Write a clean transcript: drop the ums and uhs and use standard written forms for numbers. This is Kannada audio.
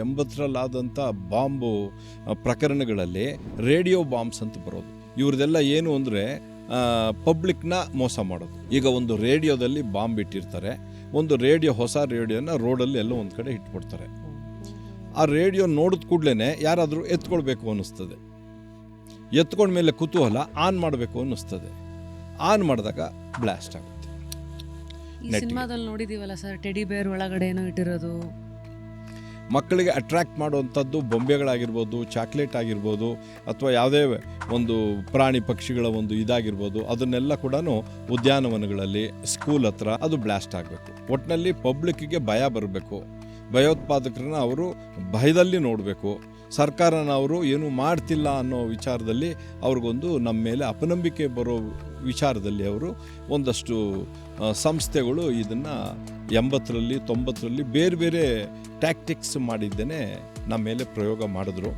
80ರಲ್ಲಾದಂಥ ಬಾಂಬು ಪ್ರಕರಣಗಳಲ್ಲಿ ರೇಡಿಯೋ ಬಾಂಬ್ಸ್ ಅಂತ ಬರೋದು. ಇವ್ರದೆಲ್ಲ ಏನು ಅಂದರೆ ಪಬ್ಲಿಕ್ನ ಮೋಸ ಮಾಡೋದು. ಈಗ ಒಂದು ರೇಡಿಯೋದಲ್ಲಿ ಬಾಂಬ್ ಇಟ್ಟಿರ್ತಾರೆ, ಒಂದು ರೇಡಿಯೋ ಹೊಸ ರೇಡಿಯೋನ ರೋಡಲ್ಲಿ ಎಲ್ಲೋ ಒಂದು ಕಡೆ ಇಟ್ಬಿಡ್ತಾರೆ. ಆ ರೇಡಿಯೋ ನೋಡಿದ ಕೂಡಲೇ ಯಾರಾದರೂ ಎತ್ಕೊಳ್ಬೇಕು ಅನ್ನಿಸ್ತದೆ. ಎತ್ಕೊಂಡ್ಮೇಲೆ ಕುತೂಹಲ ಆನ್ ಮಾಡಬೇಕು ಅನ್ನಿಸ್ತದೆ. ಆನ್ ಮಾಡಿದಾಗ ಬ್ಲಾಸ್ಟ್ ಆಗುತ್ತೆ. ಈ ಸಿನಿಮಾದಲ್ಲಿ ನೋಡಿದೀವಲ್ಲ ಸರ್, ಟೆಡಿ ಬೇರ್ ಒಳಗಡೆ ಏನೋ ಇಟ್ಟಿರೋದು. ಮಕ್ಕಳಿಗೆ ಅಟ್ರ್ಯಾಕ್ಟ್ ಮಾಡುವಂಥದ್ದು ಬೊಂಬೆಗಳಾಗಿರ್ಬೋದು, ಚಾಕ್ಲೇಟ್ ಆಗಿರ್ಬೋದು, ಅಥವಾ ಯಾವುದೇ ಒಂದು ಪ್ರಾಣಿ ಪಕ್ಷಿಗಳ ಒಂದು ಇದಾಗಿರ್ಬೋದು, ಅದನ್ನೆಲ್ಲ ಕೂಡ ಉದ್ಯಾನವನಗಳಲ್ಲಿ, ಸ್ಕೂಲ್ ಹತ್ರ ಅದು ಬ್ಲಾಸ್ಟ್ ಆಗಬೇಕು. ಒಟ್ಟಿನಲ್ಲಿ ಪಬ್ಲಿಕ್ಕಿಗೆ ಭಯ ಬರಬೇಕು. ಭಯೋತ್ಪಾದಕರನ್ನ ಅವರು ಭಯದಲ್ಲಿ ನೋಡಬೇಕು. ಸರ್ಕಾರನ ಅವರು ಏನು ಮಾಡ್ತಿಲ್ಲ ಅನ್ನೋ ವಿಚಾರದಲ್ಲಿ ಅವ್ರಿಗೊಂದು ನಮ್ಮ ಮೇಲೆ ಅಪನಂಬಿಕೆ ಬರೋ ವಿಚಾರದಲ್ಲಿ ಅವರು ಒಂದಷ್ಟು ಸಂಸ್ಥೆಗಳು ಇದನ್ನು 80ರಲ್ಲಿ 90ರಲ್ಲಿ ಬೇರೆ ಬೇರೆ ಟ್ಯಾಕ್ಟಿಕ್ಸ್ ಮಾಡಿದ್ದೇನೆ ನಮ್ಮ ಮೇಲೆ ಪ್ರಯೋಗ ಮಾಡಿದ್ರು.